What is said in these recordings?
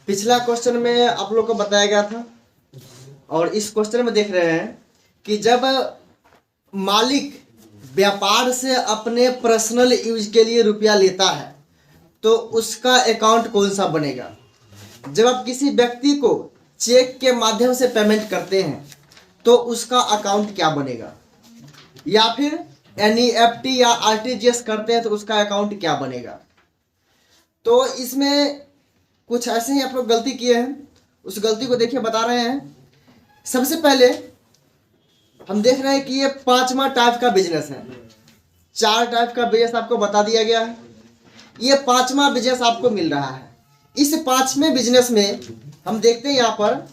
पिछला क्वेश्चन में आप लोग को बताया गया था और इस क्वेश्चन में देख रहे हैं कि जब मालिक व्यापार से अपने पर्सनल यूज के लिए रुपया लेता है तो उसका अकाउंट कौन सा बनेगा। जब आप किसी व्यक्ति को चेक के माध्यम से पेमेंट करते हैं तो उसका अकाउंट क्या बनेगा, या फिर एनईएफटी या आरटीजीएस करते हैं तो उसका अकाउंट क्या बनेगा। तो इसमें कुछ ऐसे ही आप लोग गलती किए हैं, उस गलती को देखिए बता रहे हैं। सबसे पहले हम देख रहे हैं कि ये 5वां टाइप का बिजनेस है। 4 टाइप का बिजनेस आपको बता दिया गया है, ये 5वां बिजनेस आपको मिल रहा है। इस 5वें बिजनेस में हम देखते हैं यहाँ पर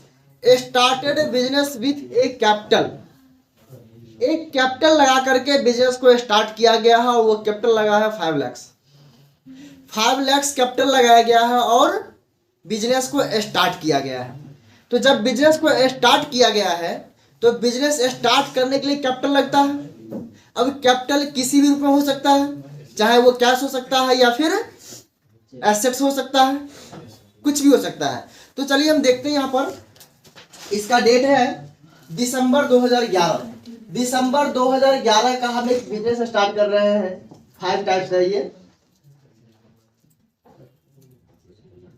started business with A capital. एक कैपिटल लगा करके बिजनेस को स्टार्ट किया गया है और वो कैपिटल लगा है 5 लाख। 5 लाख कैपिटल लगाया गया है और बिजनेस को स्टार्ट किया गया है। तो जब बिजनेस को स्टार्ट किया गया है तो बिजनेस स्टार्ट करने के लिए कैपिटल लगता है। अब कैपिटल किसी भी रूप में हो सकता है, चाहे वो कैश हो सकता है या फिर एसेट्स हो सकता है, कुछ भी हो सकता है। तो चलिए हम देखते हैं यहाँ पर इसका डेट है दिसंबर 2011। दिसंबर 2011 का हम एक बिजनेस स्टार्ट कर रहे हैं। 5 टाइप्स है ये,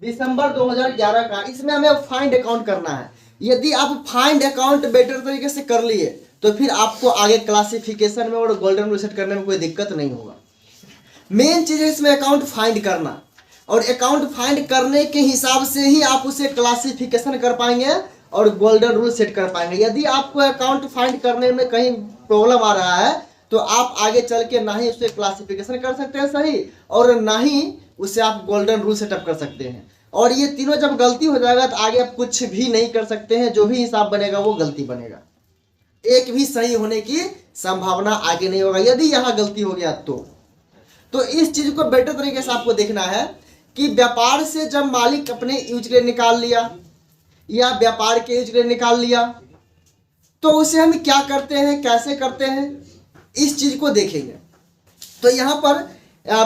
दिसंबर 2011 का। इसमें हमें फाइंड अकाउंट करना है। यदि आप फाइंड अकाउंट बेटर तरीके से कर लिए तो फिर आपको आगे क्लासिफिकेशन में और गोल्डन रूल सेट करने में कोई दिक्कत नहीं होगा। मेन चीज है इसमें अकाउंट फाइंड करना, और अकाउंट फाइंड करने के हिसाब से ही आप उसे क्लासिफिकेशन कर पाएंगे और गोल्डन रूल सेट कर पाएंगे। यदि आपको अकाउंट फाइंड करने में कहीं प्रॉब्लम आ रहा है तो आप आगे चल के ना ही उसे क्लासिफिकेशन कर सकते हैं सही, और ना ही उसे आप गोल्डन रूल सेटअप कर सकते हैं। और ये तीनों जब गलती हो जाएगा तो आगे आप कुछ भी नहीं कर सकते हैं। जो भी हिसाब बनेगा वो गलती बनेगा, एक भी सही होने की संभावना आगे नहीं होगा यदि यहाँ गलती हो गया तो इस चीज को बेटर तरीके से आपको देखना है कि व्यापार से जब मालिक अपने यूज के लिए निकाल लिया या व्यापार के यूज के लिए निकाल लिया तो उसे हम क्या करते हैं, कैसे करते हैं, इस चीज को देखेंगे। तो यहाँ पर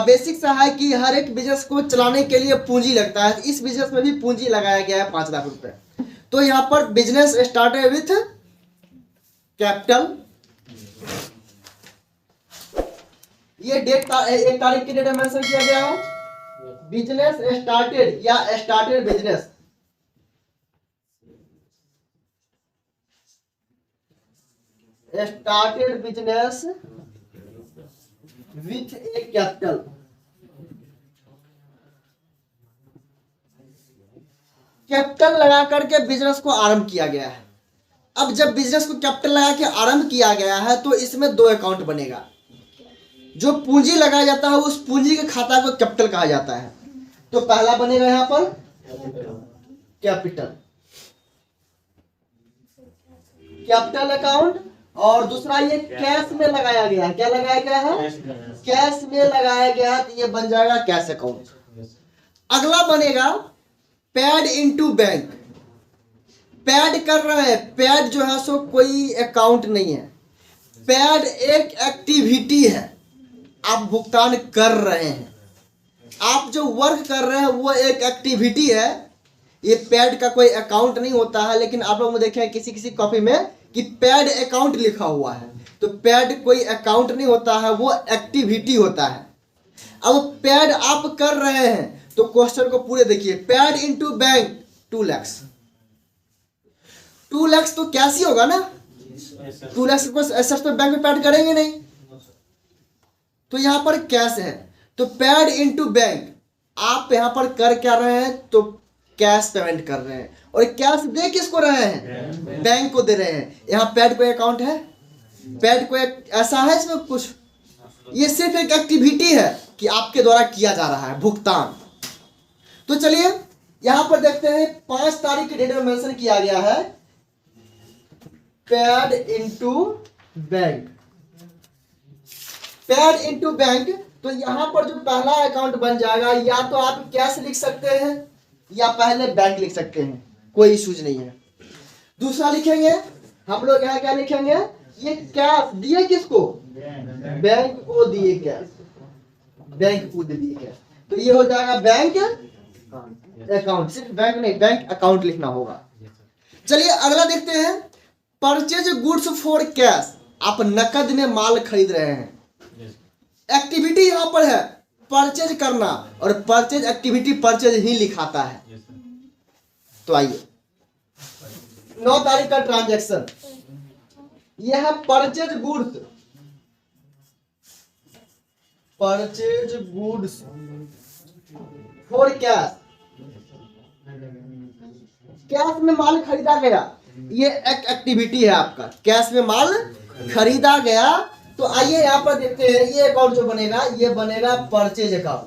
बेसिक सा है कि हर एक बिजनेस को चलाने के लिए पूंजी लगता है। इस बिजनेस में भी पूंजी लगाया गया है 5 लाख रुपए। तो यहाँ पर बिजनेस स्टार्टेड विथ कैपिटल। ये डेट एक तारीख की डेट मेंशन किया गया है। बिजनेस स्टार्टेड या started business, started business with A capital. Capital लगा करके बिजनेस को आरंभ किया गया है। अब जब बिजनेस को कैपिटल लगा के आरंभ किया गया है तो इसमें 2 अकाउंट बनेगा। जो पूंजी लगाया जाता है उस पूंजी के खाता को कैपिटल कहा जाता है। तो पहला बनेगा यहां पर कैपिटल अकाउंट, और दूसरा ये कैश में लगाया गया है। क्या लगाया गया है? कैश में लगाया गया है, तो ये बन जाएगा कैश अकाउंट। अगला बनेगा पेड इनटू बैंक। पेड कर रहे हैं, पेड जो है सो कोई अकाउंट नहीं है। पेड एक एक्टिविटी है, आप भुगतान कर रहे हैं, आप जो वर्क कर रहे हैं वो एक एक्टिविटी है। ये पेड का कोई अकाउंट नहीं होता है, लेकिन आप लोग देखे हैं किसी किसी कॉपी में कि पेड अकाउंट लिखा हुआ है। तो पेड कोई अकाउंट नहीं होता है, वो एक्टिविटी होता है। अब पेड आप कर रहे हैं तो क्वेश्चन को पूरे देखिए। Paid into bank 2 lakh. 2 lakh तो कैश ही होगा ना, 2 लाख को एसेट्स तो बैंक में पेड करेंगे नहीं, तो यहां पर कैश है। तो पेड इनटू बैंक, आप यहां पर कर क्या रहे हैं, तो कैश पेमेंट कर रहे हैं। और कैश दे किसको रहे हैं? बैंक को दे रहे हैं। यहाँ पेड कोई अकाउंट है? पेड कोई ऐसा है इसमें कुछ? ये सिर्फ एक एक्टिविटी है कि आपके द्वारा किया जा रहा है भुगतान। तो चलिए यहां पर देखते हैं 5 तारीख की डेट में मेंशन किया गया है paid into bank. Paid into bank, तो यहां पर जो पहला अकाउंट बन जाएगा, या तो आप कैश लिख सकते हैं या पहले बैंक लिख सकते हैं, कोई इश्यूज नहीं है। दूसरा लिखेंगे हम लोग, यहाँ क्या लिखेंगे, ये कैश दिए किसको? बैंक को दिए कैश, बैंक को दिए कैश। तो ये हो जाएगा बैंक अकाउंट, सिर्फ बैंक नहीं, बैंक अकाउंट लिखना होगा। चलिए अगला देखते हैं, परचेज गुड्स फॉर कैश। आप नकद में माल खरीद रहे हैं, एक्टिविटी यहां पर है परचेज करना, और परचेज एक्टिविटी परचेज ही लिखाता है। तो आइए 9 तारीख का ट्रांजैक्शन, यह है purchase goods, purchase goods for cash, cash में माल खरीदा गया, ये एक एक्टिविटी है आपका, कैश में माल खरीदा गया। तो आइए यहां पर देखते हैं, ये अकाउंट जो बनेगा ये बनेगा परचेज अकाउंट,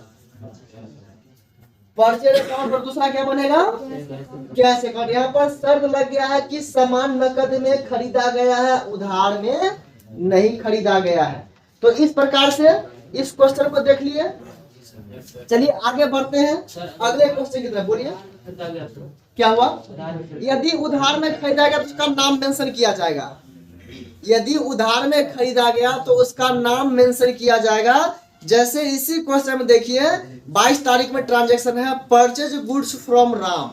परचेज अकाउंट, और दूसरा क्या बनेगा कैश अकाउंट। यहाँ पर शर्त लग गया है कि सामान नकद में खरीदा गया है, उधार में नहीं खरीदा गया है। तो इस प्रकार से इस क्वेश्चन को देख लिए। चलिए आगे बढ़ते हैं अगले क्वेश्चन की तरफ। बोलिए क्या हुआ? यदि उधार में खरीदा गया तो उसका नाम मेंशन किया जाएगा, यदि उधार में खरीदा गया तो उसका नाम मेंशन किया जाएगा। जैसे इसी क्वेश्चन में देखिए 22 तारीख में ट्रांजैक्शन है, परचेज गुड्स फ्रॉम राम,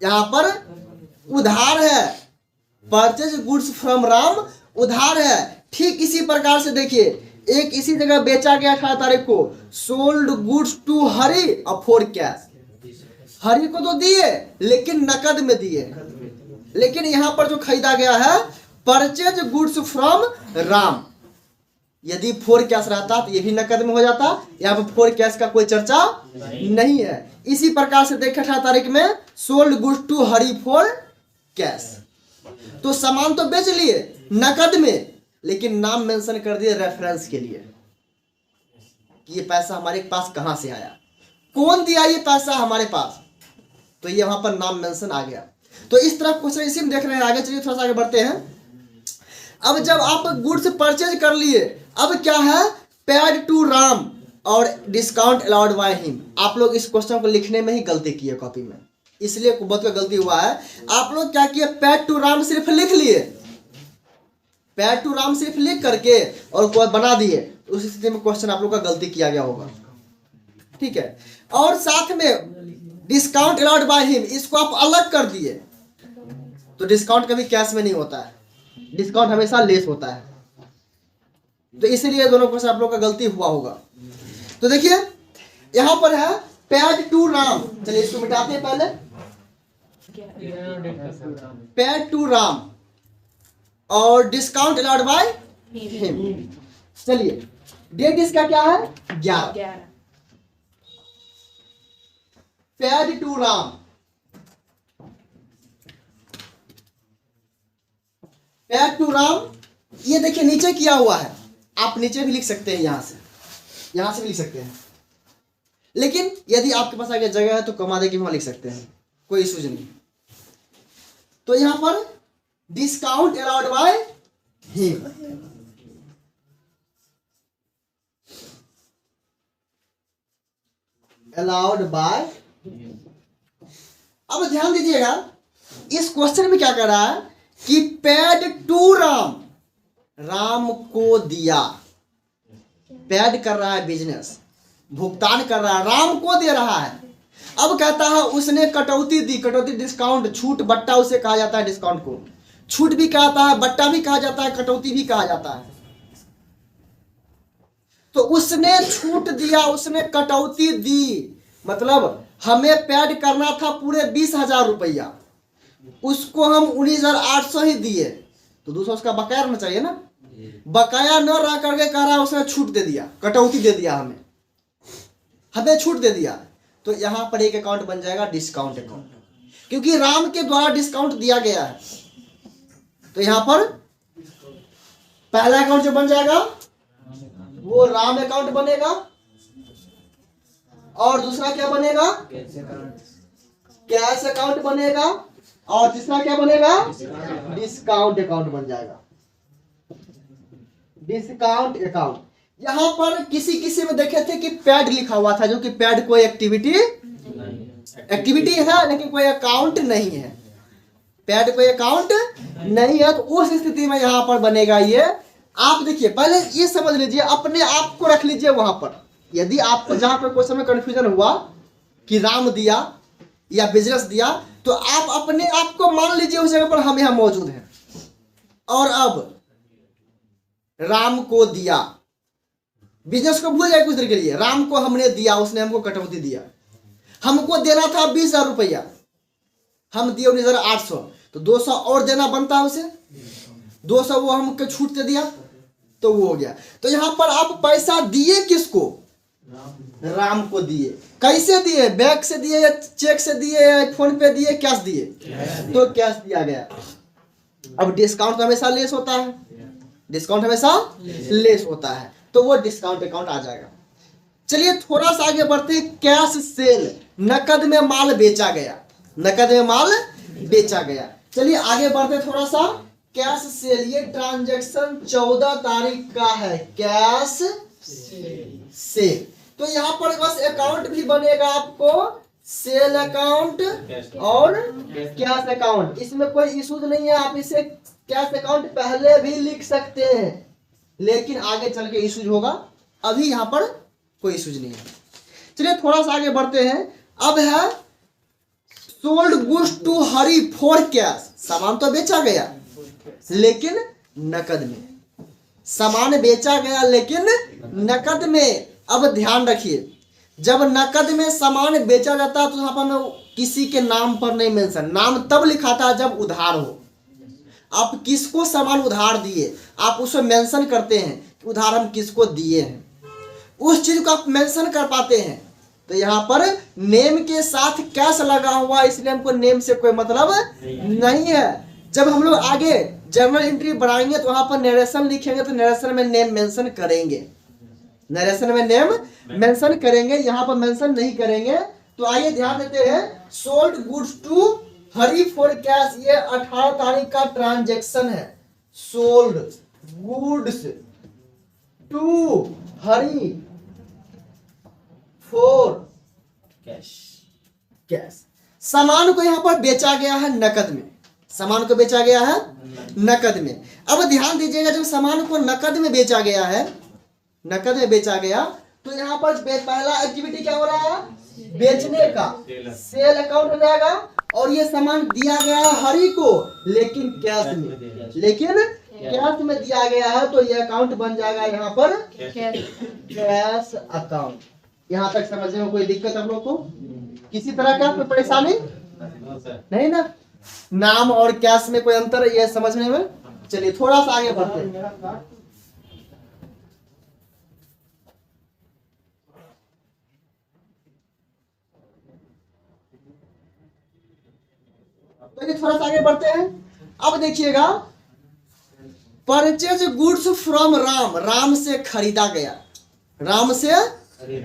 यहां पर उधार है, परचेज गुड्स फ्रॉम राम उधार है। ठीक इसी प्रकार से देखिए एक इसी जगह बेचा गया 18 तारीख को, sold goods to Hari for cash, Hari को तो दिए लेकिन नकद में दिए, लेकिन यहां पर जो खरीदा गया है परचेज गुड्स फ्रॉम राम, यदि फोर कैश रहता तो ये भी नकद में हो जाता, यहाँ पर फोर कैश का कोई चर्चा नहीं है। इसी प्रकार से देखे 18 तारीख में sold goods to Hari for cash, तो सामान तो बेच लिए नकद में, लेकिन नाम मेंशन कर दिए रेफरेंस के लिए कि ये पैसा हमारे पास कहां से आया, कौन दिया ये पैसा हमारे पास, तो ये वहां पर नाम मेंशन आ गया। तो इस तरह क्वेश्चन इसी में देख रहे हैं। आगे चलिए थोड़ा सा आगे बढ़ते हैं। अब जब आप गुड्स परचेज कर लिए, अब क्या है पेड टू राम और डिस्काउंट अलाउड बाय हिम। आप लोग इस क्वेश्चन को लिखने में ही गलती की है कॉपी में, इसलिए बहुत का गलती हुआ है। आप लोग क्या किए, पेड टू राम सिर्फ लिख लिए, पेड टू राम सिर्फ लिख करके और कोई बना दिए, उस स्थिति में क्वेश्चन आप लोग का गलती किया गया होगा, ठीक है। और साथ में डिस्काउंट अलाउड बाय हिम, इसको आप अलग कर दिए, तो डिस्काउंट कभी कैश में नहीं होता है, डिस्काउंट हमेशा लेस होता है, तो इसीलिए दोनों क्वेश्चन आप लोग का गलती हुआ होगा। तो देखिए यहां पर है पेड टू राम, चलिए इसको मिटाते हैं पहले, पेड टू राम और डिस्काउंट अलाउड बाय हिम। चलिए डेट इसका क्या है 11, paid to Ram, paid to Ram, ये देखिए नीचे किया हुआ है, आप नीचे भी लिख सकते हैं, यहां से भी लिख सकते हैं, लेकिन यदि आपके पास आगे जगह है तो कमा दे के वहां लिख सकते हैं, कोई इशूज नहीं। तो यहां पर discount allowed by him, allowed by. अब ध्यान दीजिएगा इस क्वेश्चन में क्या कर रहा है कि पेड टू राम, राम को दिया, पेड कर रहा है बिजनेस, भुगतान कर रहा है, राम को दे रहा है। अब कहता है उसने कटौती दी, कटौती डिस्काउंट, छूट बट्टा उसे कहा जाता है, डिस्काउंट को छूट भी कहता है, बट्टा भी कहा जाता है, कटौती भी कहा जाता है। तो उसने छूट दिया, उसने कटौती दी, मतलब हमें पेड करना था पूरे 20,000 रुपया, उसको हम 19,800 ही दिए, तो 200 उसका बकाया रहना चाहिए ना, बकाया न रह करके कह रहा है उसने छूट दे दिया, कटौती दे दिया, हमें छूट दे दिया। तो यहां पर एक अकाउंट बन जाएगा डिस्काउंट अकाउंट, क्योंकि राम के द्वारा डिस्काउंट दिया गया है। तो यहां पर पहला अकाउंट जो बन जाएगा वो राम अकाउंट बनेगा, और दूसरा क्या बनेगा कैश अकाउंट बनेगा, और तीसरा क्या बनेगा डिस्काउंट अकाउंट बन जाएगा, डिस्काउंट अकाउंट। यहां पर किसी किसी में देखे थे कि पैड लिखा हुआ था, जो कि पैड कोई एक्टिविटी है लेकिन कोई अकाउंट नहीं है, पैड कोई अकाउंट नहीं है। तो उस स्थिति में यहां पर बनेगा ये, आप देखिए पहले ये समझ लीजिए, अपने आप को रख लीजिए वहां पर, यदि आपको जहां पर क्वेश्चन में कंफ्यूजन हुआ कि राम दिया या बिजनेस दिया, तो आप अपने आप को मान लीजिए उस जगह पर हम यहाँ मौजूद हैं। और अब राम को दिया, बिजनेस को भूल जाए कुछ देर के लिए, राम को हमने दिया, उसने हमको कटौती दिया। हमको देना था 20,000 रुपया, हम दिए 19,800, तो 200 और देना बनता है उसे, 200 वो हमको छूट दे दिया, तो वो हो गया। तो यहां पर आप पैसा दिए किसको? राम को दिए। कैसे दिए? बैंक से दिए या चेक से दिए या फोन पे दिए, कैश दिए? तो कैश दिया गया। अब डिस्काउंट तो हमेशा लेस होता है, डिस्काउंट हमेशा लेस होता है, तो वो डिस्काउंट अकाउंट आ जाएगा। चलिए थोड़ा सा आगे बढ़ते हैं। कैश सेल, नकद में माल बेचा गया, नकद में माल बेचा गया। चलिए आगे बढ़ते थोड़ा सा। कैश सेल, ये ट्रांजैक्शन 14 तारीख का है, कैश सेल। तो यहाँ पर बस अकाउंट भी बनेगा आपको, सेल अकाउंट और कैश अकाउंट, इसमें कोई इशू नहीं है। आप इसे कैश अकाउंट पहले भी लिख सकते हैं, लेकिन आगे चल के इशूज होगा, अभी यहाँ पर कोई इशूज नहीं है। चलिए थोड़ा सा आगे बढ़ते हैं। अब है sold goods to Hari for cash, सामान तो बेचा गया लेकिन नकद में, सामान बेचा गया लेकिन नकद में। अब ध्यान रखिए, जब नकद में सामान बेचा जाता है तो यहाँ पर किसी के नाम पर नहीं मेंशन, नाम तब लिखाता है जब उधार हो। आप किसको सामान उधार दिए, आप उसमें मेंशन करते हैं कि उधार हम किसको दिए हैं, उस चीज को आप मेंशन कर पाते हैं। तो यहाँ पर नेम के साथ कैश लगा हुआ, इसलिए हमको नेम से कोई मतलब नहीं है। जब हम लोग आगे जर्नल एंट्री बढ़ाएंगे तो वहां पर नरेशन लिखेंगे, तो नरेशन में नेम मेंशन करेंगे, नरेशन में नेम मेंशन करेंगे, यहाँ पर मेंशन नहीं करेंगे। तो आइए ध्यान देते हैं। Sold goods to Hari for cash, ये 18 तारीख का ट्रांजैक्शन है। Sold goods to Hari for cash, सामान को यहाँ पर बेचा गया है नकद में, सामान को बेचा गया है नकद में। अब ध्यान दीजिएगा, जब सामान को नकद में बेचा गया है, नकद में बेचा गया, तो यहाँ पर पहला एक्टिविटी क्या हो रहा है? बेचने का, सेल अकाउंट हो जाएगा। और ये सामान दिया गया है हरी को, लेकिन कैश में, लेकिन कैश में दिया गया है, तो ये अकाउंट बन जाएगा यहाँ पर कैश अकाउंट। यहाँ तक समझने में कोई दिक्कत आप लोग को? किसी तरह का कोई परेशानी नहीं ना? नाम और कैश में कोई अंतर ये समझने में? चलिए थोड़ा सा आगे बढ़ते हैं। तो थोड़ा सा आगे बढ़ते हैं। अब देखिएगा, purchase goods from Ram, Ram से खरीदा गया, राम से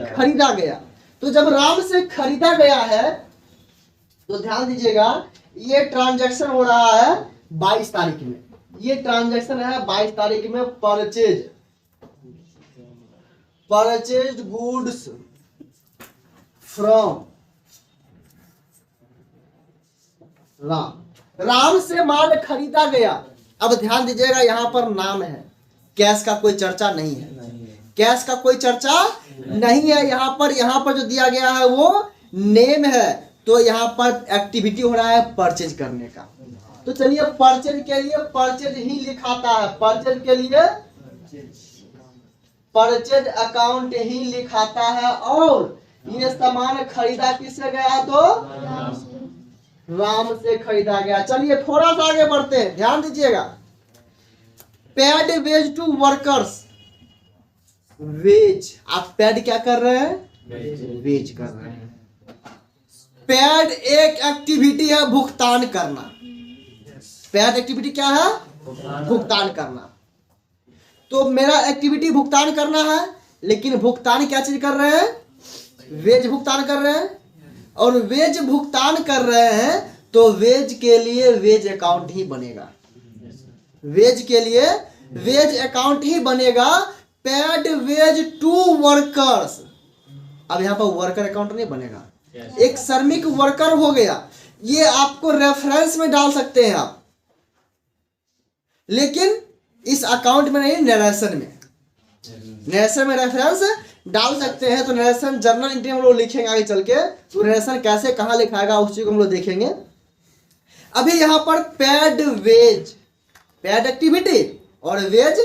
खरीदा गया। तो जब राम से खरीदा गया है तो ध्यान दीजिएगा, ये ट्रांजैक्शन हो रहा है 22 तारीख में, ये ट्रांजैक्शन है 22 तारीख में। Purchase goods from Ram, Ram से माल खरीदा गया। अब ध्यान दीजिएगा, यहां पर नाम है, कैश का कोई चर्चा नहीं है, कैश का कोई चर्चा नहीं है यहाँ पर जो दिया गया है वो नेम है। तो यहाँ पर एक्टिविटी हो रहा है परचेज करने का। तो चलिए परचेज के लिए परचेज ही लिखाता है, परचेज के लिए परचेज अकाउंट ही लिखाता है। और ये सामान खरीदा किससे गया? तो राम से खरीदा गया। चलिए थोड़ा सा आगे बढ़ते हैं, ध्यान दीजिएगा। Paid wage to workers, wage, आप पेड क्या कर रहे हैं? वेज कर रहे हैं। पेड एक एक्टिविटी है भुगतान करना, पेड एक्टिविटी क्या है? भुगतान करना। तो मेरा एक्टिविटी भुगतान करना है, लेकिन भुगतान क्या चीज कर रहे हैं? वेज भुगतान कर रहे हैं। और वेज भुगतान कर रहे हैं तो वेज के लिए वेज अकाउंट ही बनेगा, वेज के लिए वेज अकाउंट ही बनेगा। पेड वेज टू वर्कर्स, अब यहाँ पर वर्कर अकाउंट नहीं बनेगा, एक श्रमिक वर्कर हो गया। ये आपको रेफरेंस में डाल सकते हैं आप, लेकिन इस अकाउंट में नहीं, नरेशन में, नरेशन में रेफरेंस डाल सकते हैं। तो नरेशन जर्नल एंट्री हम लोग लिखेंगे आगे चल के, तो नरेशन कैसे कहाँ लिखाएगा उस चीज को हम लोग देखेंगे। अभी यहाँ पर पेड वेज, पेड एक्टिविटी और वेज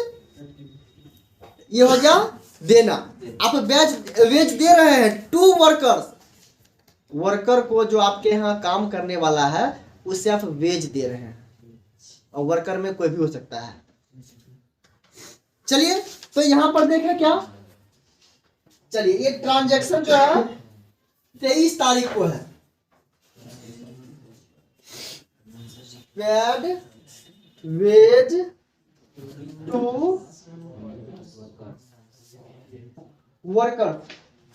ये हो गया देना। आप वेज दे रहे हैं टू वर्कर्स, वर्कर को जो आपके यहाँ काम करने वाला है उससे आप वेज दे रहे हैं, और वर्कर में कोई भी हो सकता है। चलिए तो यहां पर देखें क्या, चलिए ये ट्रांजैक्शन जो है 23 तारीख को है। Paid wage to worker,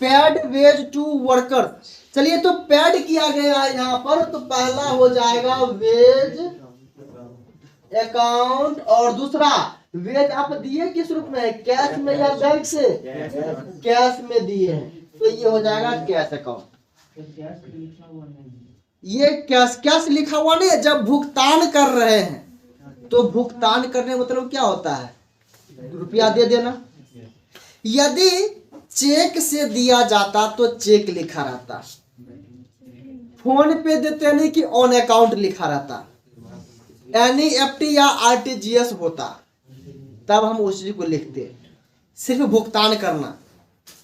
paid wage to worker. चलिए तो पेड किया गया है यहाँ पर, तो पहला हो जाएगा वेज अकाउंट, और दूसरा वेज आप दिए किस रूप में, कैश में या बैंक से, कैश में दिए हैं, तो ये हो जाएगा कैश अकाउंट। ये कैश लिखा हुआ नहीं है। जब भुगतान कर रहे हैं तो भुगतान करने मतलब क्या होता है, रुपया दे देना। यदि चेक से दिया जाता तो चेक लिखा रहता, फोन पे देते नहीं कि ऑन अकाउंट लिखा रहता, एनईएफटी या आरटीजीएस होता, तब हम उस चीज को लिखते। सिर्फ भुगतान करना,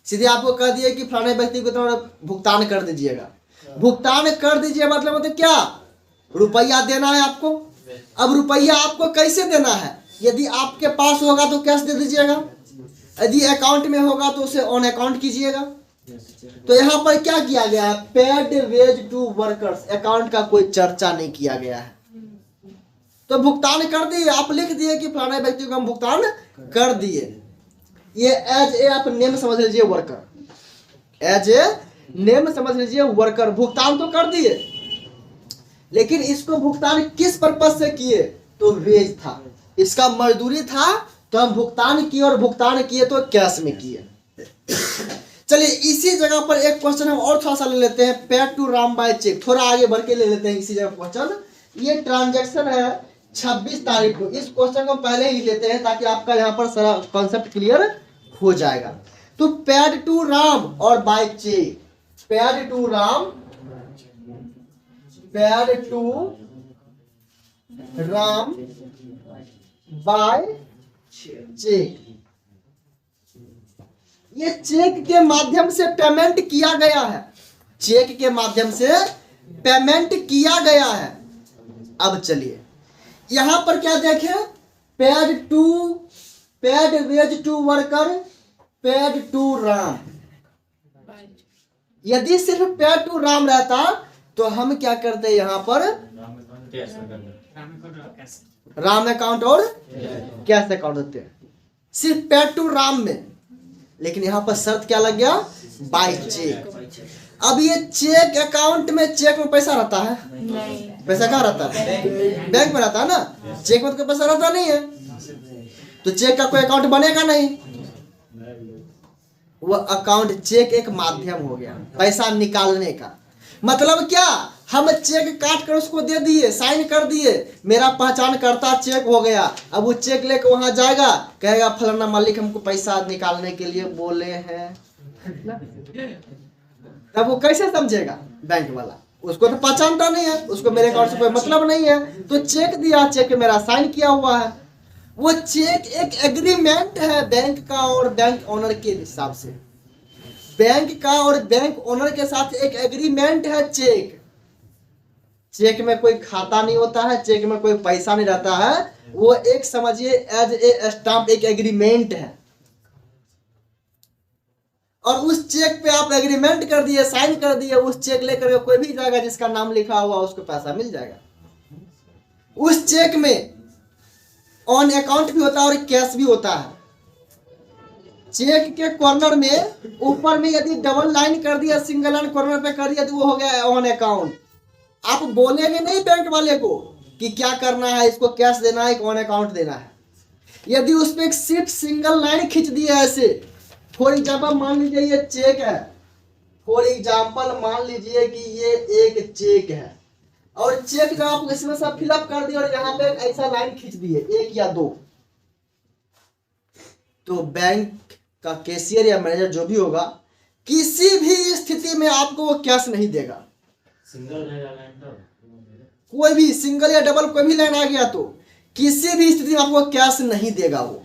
सीधे आपको कह दिए कि फलाने व्यक्ति को तो भुगतान कर दीजिएगा, भुगतान कर दीजिए मतलब क्या, रुपया देना है आपको। अब रुपया आपको कैसे देना है, यदि आपके पास होगा तो कैश दे दीजिएगा, यदि अकाउंट में होगा तो उसे ऑन अकाउंट कीजिएगा। तो यहाँ पर क्या किया गया है, paid wage to workers, account का कोई चर्चा नहीं किया गया है। तो भुगतान कर दिए, आप लिख दिए कि फलाने व्यक्ति को हम भुगतान कर दिए। ये एज ए आप नेम समझ लीजिए वर्कर, एज ए नेम समझ लीजिए वर्कर। भुगतान तो कर दिए, लेकिन इसको भुगतान किस पर्पज से किए, तो वेज था, इसका मजदूरी था, तो हम भुगतान किए, और भुगतान किए तो कैश में किए। चलिए इसी जगह पर एक क्वेश्चन हम और थोड़ा सा ले लेते हैं, paid to Ram by cheque, थोड़ा आगे बढ़ के ले लेते हैं इसी जगह क्वेश्चन। ये ट्रांजैक्शन है 26 तारीख को, इस क्वेश्चन को पहले ही लेते हैं ताकि आपका यहाँ पर सारा कॉन्सेप्ट क्लियर हो जाएगा। तो पेड टू राम और by cheque, paid to Ram, paid to Ram by cheque, ये चेक के माध्यम से पेमेंट किया गया है, चेक के माध्यम से पेमेंट किया गया है। अब चलिए यहां पर क्या देखें, paid wage to worker, paid to Ram. यदि सिर्फ पेड टू राम रहता तो हम क्या करते, यहां पर राम अकाउंट और कैश अकाउंट होते हैं, सिर्फ पेड टू राम में। लेकिन यहां पर शर्त क्या लग गया, बाय चेक। अब ये चेक अकाउंट में, चेक में पैसा रहता है, पैसा कहाँ रहता है, बैंक में रहता है ना, चेक में तो पैसा रहता नहीं है, तो चेक का कोई अकाउंट बनेगा नहीं। वो अकाउंट, चेक एक माध्यम हो गया पैसा निकालने का। मतलब क्या, हम चेक काट कर उसको दे दिए, साइन कर दिए, मेरा पहचान करता चेक हो गया। अब वो चेक लेकर वहां जाएगा, कहेगा फलाना मालिक हमको पैसा निकालने के लिए बोले हैं, तब वो कैसे समझेगा, बैंक वाला, उसको तो पहचानता नहीं है, उसको मेरे अकाउंट से कोई मतलब नहीं है। तो चेक दिया, चेक मेरा साइन किया हुआ है, वो चेक एक एग्रीमेंट है बैंक का और बैंक ओनर के हिसाब से, बैंक का और बैंक ओनर के साथ एक एग्रीमेंट है। चेक में कोई खाता नहीं होता है, चेक में कोई पैसा नहीं रहता है, वो एक समझिए एज ए स्टाम्प, एक एग्रीमेंट है। और उस चेक पे आप एग्रीमेंट कर दिए, साइन कर दिए, उस चेक लेकर कोई भी जाएगा जिसका नाम लिखा हुआ उसको पैसा मिल जाएगा। उस चेक में ऑन अकाउंट भी होता है और कैश भी होता है। चेक के कॉर्नर में ऊपर में यदि डबल लाइन कर दिया, सिंगल लाइन कॉर्नर पे कर दिया, तो वो हो गया ऑन अकाउंट। आप बोलेंगे नहीं बैंक वाले को कि क्या करना है, इसको कैश देना है, ऑन अकाउंट देना है। यदि उस पर एक सिर्फ सिंगल लाइन खींच दिया ऐसे, फॉर एग्जाम्पल मान लीजिए ये चेक है, फॉर एग्जाम्पल मान लीजिए कि ये एक चेक है, और चेक जब आप इसमें सब फिलअप कर दिए और यहाँ पे ऐसा लाइन खींच दिए, एक या दो, तो बैंक का कैशियर या मैनेजर जो भी होगा, किसी भी स्थिति में आपको वो कैश नहीं देगा। कोई भी सिंगल या डबल कोई भी लाइन आ गया तो किसी भी स्थिति में आपको कैश नहीं देगा वो।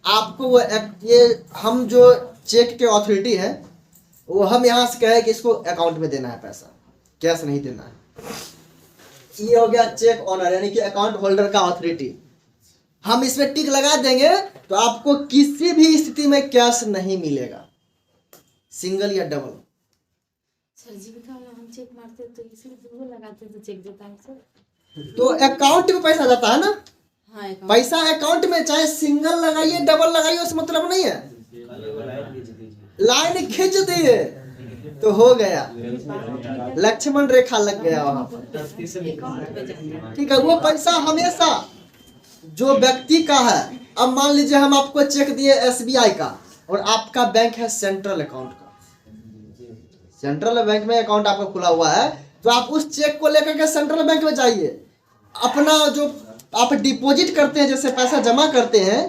आपको वो ये हम जो चेक के अथॉरिटी है वो हम यहाँ से कहे कि इसको अकाउंट में देना है पैसा, कैश नहीं देना है। ये हो गया चेक ऑनर यानी कि अकाउंट होल्डर का अथॉरिटी। हम इसमें टिक लगा देंगे तो आपको किसी भी स्थिति में कैश नहीं मिलेगा, सिंगल या डबल। सर जी भी हम चेक मारते तो इसलिए वो लगाते तो चेक देता है सर। तो अकाउंट में पैसा जाता है ना। हाँ, पैसा अकाउंट में चाहे सिंगल लगाइए डबल लगाइए उससे मतलब नहीं है, लाइन खींच दिए तो हो गया, लक्ष्मण रेखा लग गया वहां पर। ठीक है, वो पैसा हमेशा जो व्यक्ति का है। अब मान लीजिए हम आपको चेक दिए SBI का और आपका बैंक है सेंट्रल अकाउंट का, सेंट्रल बैंक में अकाउंट आपका खुला हुआ है, तो आप उस चेक को लेकर के सेंट्रल बैंक में जाइए। अपना जो आप डिपॉजिट करते हैं, जैसे पैसा जमा करते हैं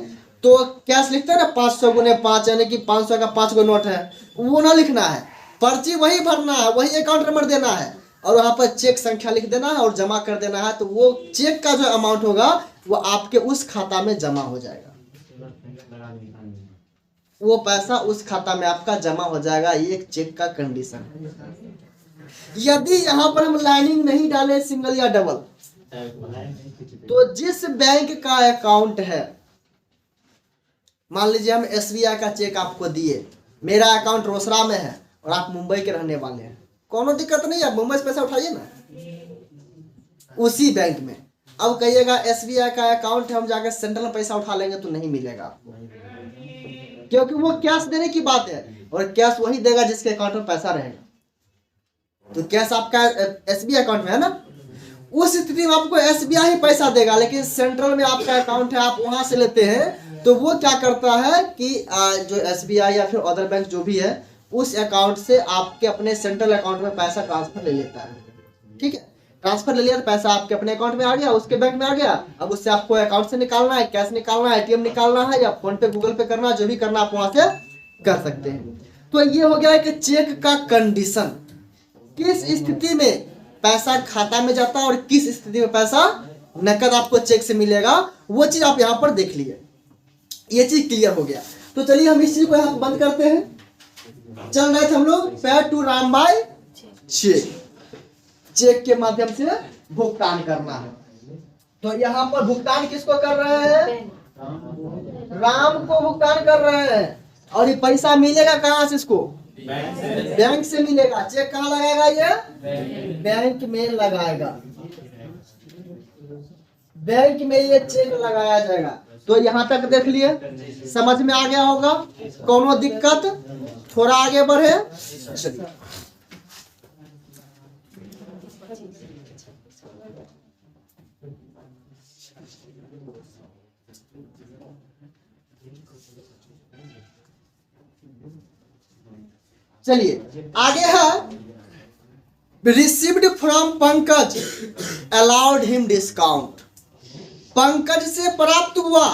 तो कैश लिखते हैं ना 500 गुने 5 यानी कि 500 का 5 गो नोट है, वो ना लिखना है, पर्ची वही भरना है, वही अकाउंट नंबर देना है और वहाँ पर चेक संख्या लिख देना है और जमा कर देना है। तो वो चेक का जो अमाउंट होगा वो आपके उस खाता में जमा हो जाएगा, वो पैसा उस खाता में आपका जमा हो जाएगा। ये एक चेक का कंडीशन है। यदि यहाँ पर हम लाइनिंग नहीं डाले सिंगल या डबल, तो जिस बैंक का अकाउंट है, मान लीजिए हम SBI का चेक आपको दिए, मेरा अकाउंट रोसड़ा में है और आप मुंबई के रहने वाले हैं, कोनो दिक्कत नहीं है, मुंबई से पैसा उठाइए ना उसी बैंक में। अब कहिएगा SBI का अकाउंट है, हम जाकर सेंट्रल में पैसा उठा लेंगे तो नहीं मिलेगा आपको, क्योंकि वो कैश देने की बात है और कैश वही देगा जिसके अकाउंट में पैसा रहेगा। तो कैश आपका SBI अकाउंट में है ना, उस स्थिति में आपको SBI ही पैसा देगा। लेकिन सेंट्रल में आपका अकाउंट है, आप वहां से लेते हैं, तो वो क्या करता है कि जो SBI या फिर अदर बैंक जो भी है उस अकाउंट से आपके अपने सेंट्रल अकाउंट में पैसा ट्रांसफर ले लेता है। ठीक है, ट्रांसफर ले लिया तो पैसा आपके अपने अकाउंट में आ गया, उसके बैंक में आ गया। अब उससे आपको अकाउंट से निकालना है, कैश निकालना है, ATM निकालना है या फोन पे गूगल पे करना है, जो भी करना आप वहां से कर सकते हैं। तो ये हो गया कि चेक का कंडीशन, किस स्थिति में पैसा खाता में जाता है और किस स्थिति में पैसा नकद आपको चेक से मिलेगा, वो चीज आप यहाँ पर देख लिए। ये चीज क्लियर हो गया। तो चलिए हम इस चीज को यहाँ बंद करते हैं। चल रहे थे हम लोग paid to Ram by cheque, cheque के माध्यम से भुगतान करना है। तो यहाँ पर भुगतान किसको कर रहे हैं? राम को भुगतान कर रहे हैं। और ये पैसा मिलेगा कहाँ से? इसको बैंक से मिलेगा। चेक कहाँ लगाएगा? ये बैंक में लगाएगा, बैंक में ये चेक लगाया जाएगा। तो यहाँ तक देख लिए, समझ में आ गया होगा? कोनो दिक्कत? थोड़ा आगे बढ़े। चलिए चलिए आगे है, received from Pankaj allowed him discount. Pankaj से प्राप्त हुआ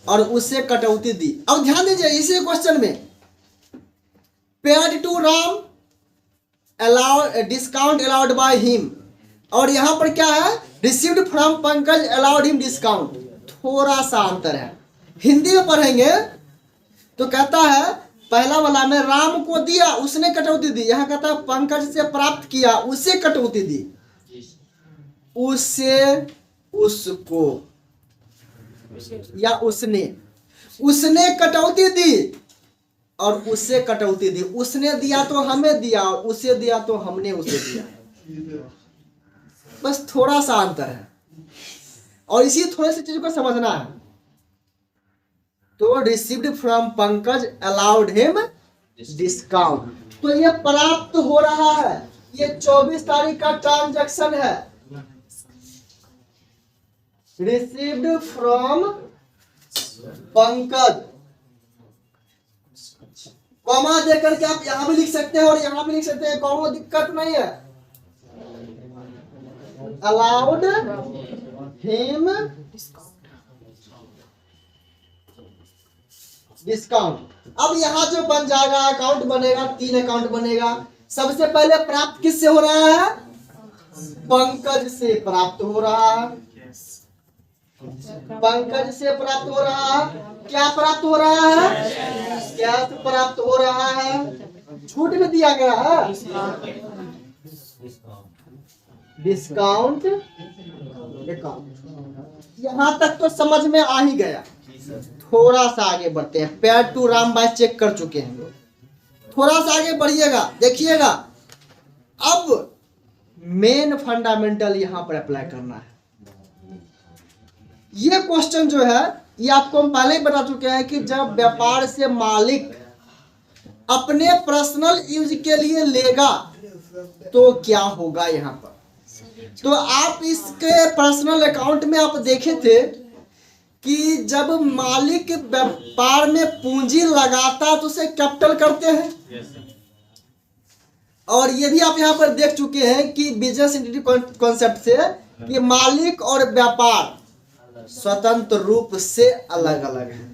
और उसे कटौती दी। अब ध्यान दीजिए इसी क्वेश्चन में, paid to Ram allowed discount allowed by him, और यहां पर क्या है? Received from Pankaj allowed him discount. थोड़ा सा अंतर है। हिंदी में पढ़ेंगे तो कहता है पहला वाला में राम को दिया उसने कटौती दी, यहां कहता है पंकज से प्राप्त किया उसे कटौती दी। उसे, उसको या उसने कटौती दी और उसे कटौती दी। उसने दिया तो हमें दिया और उसे दिया तो हमने उसे दिया। बस थोड़ा सा अंतर है और इसी थोड़े सी चीज को समझना है। तो received from Pankaj allowed him discount, तो ये प्राप्त हो रहा है, ये 24 तारीख का ट्रांजैक्शन है। रिसीव्ड फ्रॉम पंकज, कॉमा देकर के आप यहां भी लिख सकते हैं और यहां भी लिख सकते हैं, कोनो दिक्कत नहीं है। Allowed him discount. अब यहाँ जो बन जाएगा अकाउंट बनेगा, 3 अकाउंट बनेगा। सबसे पहले प्राप्त किससे हो रहा है? पंकज से प्राप्त हो रहा है, पंकज से प्राप्त हो रहा है। क्या प्राप्त हो रहा है? कैश प्राप्त हो रहा है। छूट में दिया गया है डिस्काउंट अकाउंट। यहां तक तो समझ में आ ही गया। थोड़ा सा आगे बढ़ते हैं। पैर टू राम बाय चेक कर चुके हैं लोग, थोड़ा सा आगे बढ़िएगा, देखिएगा। अब मेन फंडामेंटल यहां पर अप्लाई करना है। ये क्वेश्चन जो है ये आपको हम पहले ही बता चुके हैं कि जब व्यापार से मालिक अपने पर्सनल यूज के लिए लेगा तो क्या होगा यहाँ पर। तो आप इसके पर्सनल अकाउंट में आप देखे थे कि जब मालिक व्यापार में पूंजी लगाता तो उसे कैपिटल करते हैं। और ये भी आप यहाँ पर देख चुके हैं कि बिजनेस एंटिटी कॉन्सेप्ट से कि मालिक और व्यापार स्वतंत्र रूप से अलग अलग है।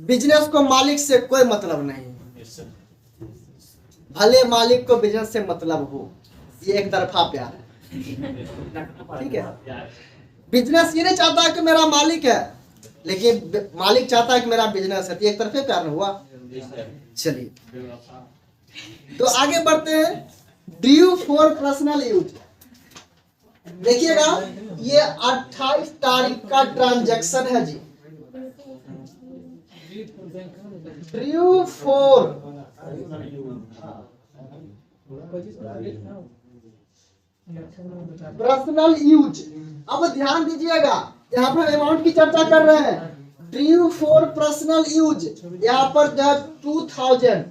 बिजनेस को मालिक से कोई मतलब नहीं, भले मालिक को बिजनेस से मतलब हो, ये एक तरफा प्यार है। ठीक है, बिजनेस ये नहीं चाहता कि मेरा मालिक है, लेकिन मालिक चाहता है कि मेरा बिजनेस है, तो एक तरफे प्यार हुआ। चलिए तो आगे बढ़ते हैं। Due for personal use. देखिएगा ये 28 तारीख का ट्रांजैक्शन है जी। Due for personal use. अब ध्यान दीजिएगा, यहाँ पर अमाउंट की चर्चा कर रहे हैं। ड्यू फॉर पर्सनल यूज, यहाँ पर 2000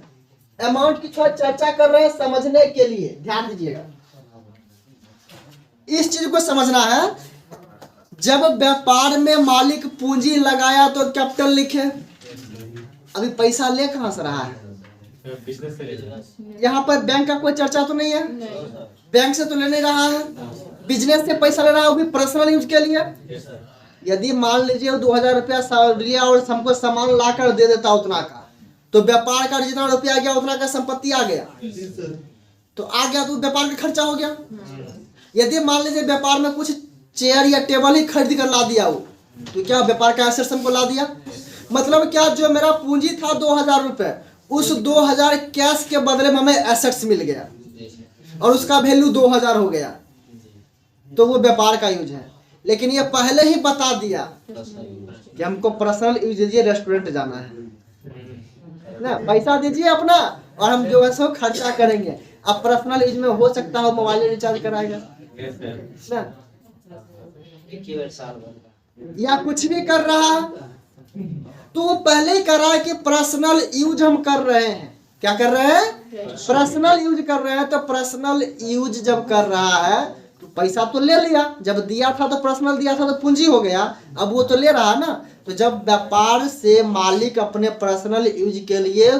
अमाउंट की चर्चा कर रहे हैं समझने के लिए। ध्यान दीजिएगा, इस चीज को समझना है। जब व्यापार में मालिक पूंजी लगाया तो कैपिटल लिखे। अभी पैसा ले कहां से रहा है? यहाँ पर बैंक का कोई चर्चा तो नहीं है, बैंक से तो ले नहीं रहा है, बिजनेस से पैसा ले रहा है, वो भी पर्सनल यूज के लिए। यदि मान लीजिए 2000 रुपया लिया और हमको सामान ला कर दे देता उतना का, तो व्यापार का जितना रुपया आ गया उतना का संपत्ति आ गया, तो आ गया तो व्यापार का खर्चा हो गया। यदि मान लीजिए व्यापार में कुछ चेयर या टेबल ही खरीद कर ला दिया वो, तो क्या व्यापार का एसेट्स हमको ला दिया? मतलब क्या, जो मेरा पूंजी था 2000 रुपए, उस 2000 कैश के बदले में हमें एसेट्स मिल गया और उसका वैल्यू 2000 हो गया, तो वो व्यापार का यूज है। लेकिन ये पहले ही बता दिया कि हमको पर्सनल यूज दीजिए, रेस्टोरेंट जाना है ना, पैसा दीजिए अपना और हम जो है सो खर्चा करेंगे। अब पर्सनल यूज में हो सकता है मोबाइल रिचार्ज कराएगा ना, या कुछ भी कर रहा, तो वो पहले ही कर रहा है कि पर्सनल यूज हम कर रहे हैं। क्या कर रहे हैं? पर्सनल यूज कर रहे हैं। तो पर्सनल यूज जब कर रहा है तो पैसा तो ले लिया, जब दिया था तो पर्सनल दिया था तो पूंजी हो गया, अब वो तो ले रहा है ना। तो जब व्यापार से मालिक अपने पर्सनल यूज के लिए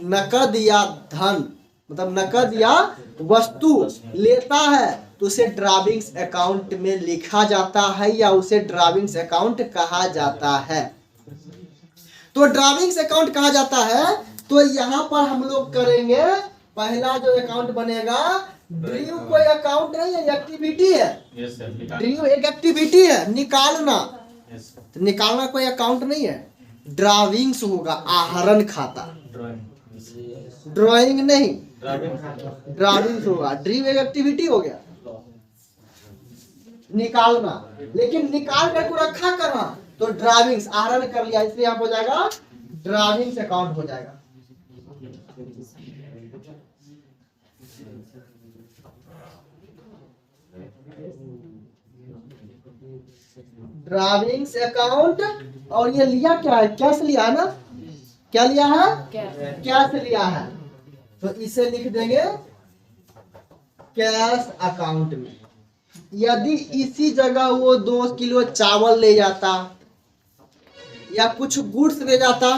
नकद या धन, मतलब नकद या वस्तु लेता है, तो उसे ड्राविंग्स अकाउंट में लिखा जाता है या उसे ड्राविंग्स अकाउंट कहा जाता है। तो ड्राविंग्स अकाउंट कहा जाता है। तो यहाँ पर हम लोग करेंगे, पहला जो अकाउंट बनेगा, ड्यू कोई अकाउंट नहीं है, एक्टिविटी है। ड्यू एक एक्टिविटी है, निकालना। तो निकालना कोई अकाउंट नहीं है, ड्राविंग्स होगा, आहरण खाता, ड्राइंग नहीं, ड्राविंग्स होगा। ड्यू एक एक्टिविटी हो गया, निकालना। लेकिन निकाल कर को रखा करना, तो ड्राविंग्स आहरण कर लिया, इसलिए यहाँ हो जाएगा ड्राविंग्स अकाउंट हो जाएगा। Drawings account. और ये लिया क्या है? कैश लिया है ना, क्या लिया है? कैश लिया है, तो इसे लिख देंगे कैश अकाउंट में। यदि इसी जगह वो 2 किलो चावल ले जाता या कुछ गुड्स ले जाता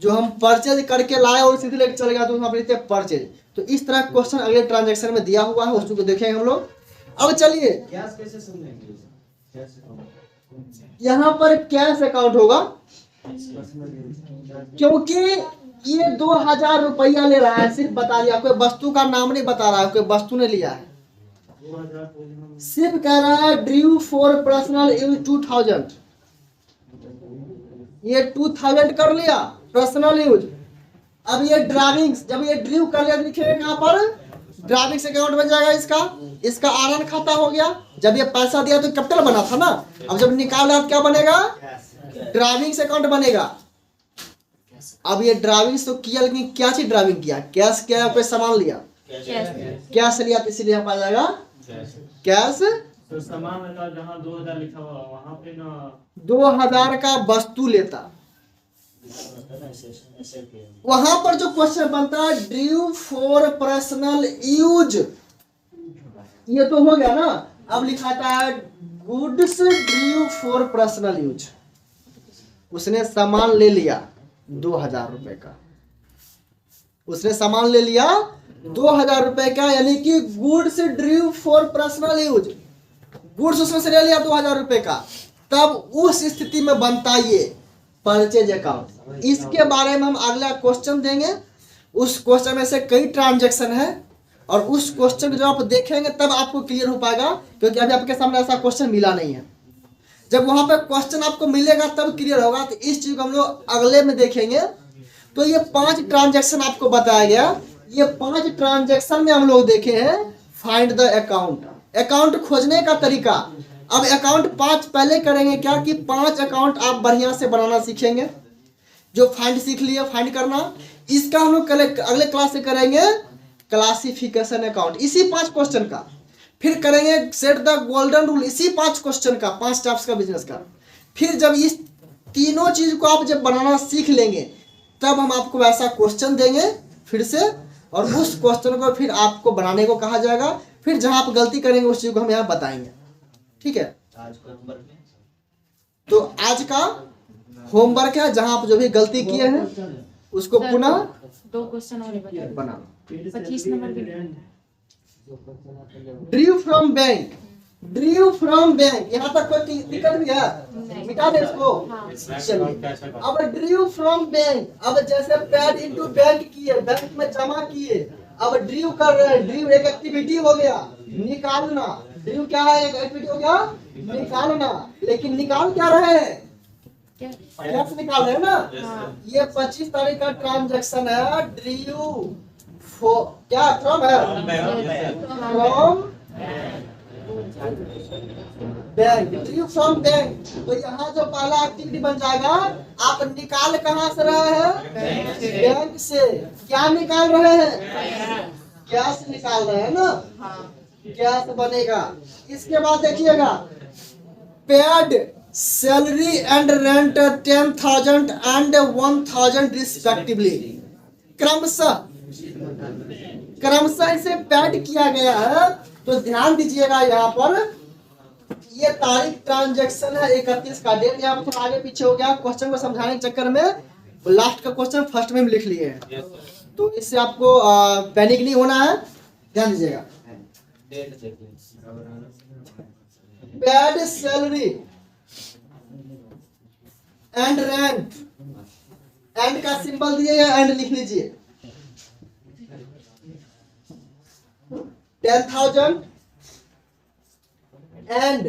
जो हम परचेज करके लाए और सीधे लेके चले गया, तो हम लिखते हैं परचेज। तो इस तरह क्वेश्चन अगले ट्रांजैक्शन में दिया हुआ है, उसको देखेंगे हम लोग। अब चलिए कैश कैसे समझेंगे? यहाँ पर कैश अकाउंट होगा। क्योंकि ये 2000 रुपया ले रहा है, सिर्फ बता दिया, कोई वस्तु का नाम नहीं बता रहा है, कोई वस्तु ने लिया है, सिर्फ कह रहा है ड्यू फॉर पर्सनल यूज 2000, ये 2000 कर लिया पर्सनल यूज। अब ये ड्राइविंग, जब ये ड्यू कर लिया लिखेगा कहाँ पर, ड्राइविंग अकाउंट बन जाएगा इसका, इसका आरएन खाता हो गया। जब ये पैसा दिया तो कैपिटल बना था ना, अब जब निकाल रहा तो क्या बनेगा, ड्राइविंग अकाउंट बनेगा। अब ये ड्राइविंग तो किया, लेकिन क्या चीज ड्राइविंग किया, कैश किया, कोई सामान लिया, कैश लिया, तो इसीलिए यहाँ आ जाएगा कैश। तो सामान का जहाँ 2000 लिखा हुआ वहाँ पे ना 2000 का वस्तु लेता, वहां पर जो क्वेश्चन बनता है ड्यू फॉर पर्सनल यूज, ये तो हो गया ना। अब लिखाता है goods due for personal use, उसने सामान ले लिया 2000 रुपए का, उसने सामान ले लिया 2000 रुपए का, यानी कि goods due for personal use, goods उसमें से ले लिया 2000 रुपए का, तब उस स्थिति में बनता ये परचेज अकाउंट। इसके बारे में हम अगला क्वेश्चन देंगे, उस क्वेश्चन में से कई ट्रांजैक्शन है, और उस क्वेश्चन जब आप देखेंगे तब आपको क्लियर हो पाएगा, क्योंकि अभी आपके सामने ऐसा क्वेश्चन मिला नहीं है। जब वहां पे क्वेश्चन आपको मिलेगा तब क्लियर होगा। तो इस चीज को हम लोग अगले में देखेंगे। तो ये 5 ट्रांजैक्शन आपको बताया गया, ये 5 ट्रांजैक्शन में हम लोग देखे हैं फाइंड द अकाउंट, अकाउंट खोजने का तरीका। अब अकाउंट 5 पहले करेंगे क्या कि 5 अकाउंट आप बढ़िया से बनाना सीखेंगे, जो फाइंड सीख लिए फाइंड करना, इसका हम लोग अगले क्लास से करेंगे क्लासिफिकेशन अकाउंट, इसी 5 क्वेश्चन का। फिर करेंगे सेट द गोल्डन रूल, इसी 5 क्वेश्चन का, 5 टाइप्स का बिजनेस का। फिर जब इस तीनों चीज को आप जब बनाना सीख लेंगे तब हम आपको ऐसा क्वेश्चन देंगे फिर से, और उस क्वेश्चन को फिर आपको बनाने को कहा जाएगा। फिर जहां आप गलती करेंगे उस चीज को हम यहाँ बताएंगे, ठीक है। तो आज का होमवर्क है, जहां आप जो भी गलती किए हैं उसको पुनः 2 क्वेश्चन और बनाना। 25 नंबर भी due from bank, due from bank, यहाँ तक कोई दिक्कत भी है, मिटा दे इसको। चलिए अब ड्यू फ्रॉम बैंक, अब जैसे पेड इनटू बैंक किए, बैंक में जमा किए, अब ड्यू कर रहे हैं, ड्यू एक एक्टिविटी हो गया, निकालना, ड्यू क्या है, एक एक्टिविटी हो गया निकालना, लेकिन निकाल क्या रहे हैं, कैश निकाल रहे हैं ना। ये 25 तारीख का ट्रांजैक्शन है, ड्यू क्या फ्रॉम है, from bank, due from bank. तो यहाँ जो पहला एक्टिविटी बन जाएगा, आप निकाल कहाँ से रहे हैं, बैंक से। क्या निकाल रहे हैं, कैश निकाल रहे हैं ना, कैश बनेगा। इसके बाद देखिएगा paid salary and rent 10,000 and 1,000 respectively, क्रमशः इसे पेड किया गया है। तो ध्यान दीजिएगा यहाँ पर ये तारीख ट्रांजैक्शन है 31 का, डेट यहाँ पर थोड़ा आगे पीछे हो गया, क्वेश्चन को समझाने के चक्कर में लास्ट का क्वेश्चन फर्स्ट में लिख लिए हैं, तो इससे आपको पैनिक नहीं होना है, ध्यान दीजिएगा। Paid salary and rent, and का सिंबल दीजिएगा, एंड लिख लीजिए, 10,000 and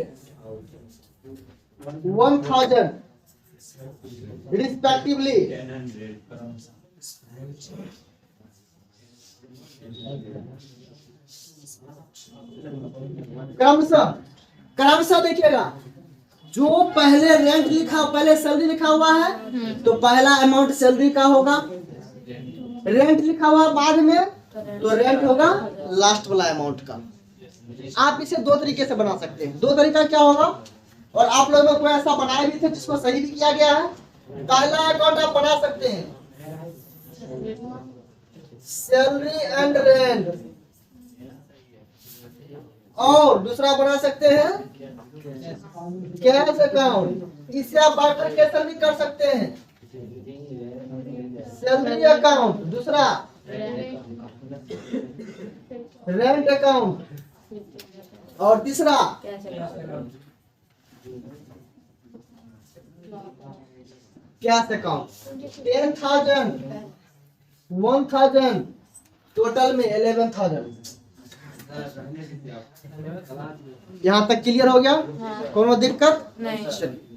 1,000 respectively। क्रमशः देखिएगा, जो पहले रेंट लिखा, पहले सैलरी लिखा हुआ है तो पहला अमाउंट सैलरी का होगा, रेंट लिखा हुआ बाद में तो रेंट होगा लास्ट वाला अमाउंट का। आप इसे 2 तरीके से बना सकते हैं, 2 तरीका क्या होगा, और आप लोगों को ऐसा बनाए भी थे जिसको सही भी किया गया है। पहला अकाउंट आप बना सकते हैं सैलरी एंड रेंट, और दूसरा बना सकते हैं कैश अकाउंट। इसे आप बाइफरकेशन भी कर सकते हैं, सैलरी अकाउंट, दूसरा रेंट अकाउंट, और तीसरा क्या से कम? 10,000, 1,000, टोटल में 11,000। यहाँ तक क्लियर हो गया? हाँ। कोनो दिक्कत? नहीं। चलिए।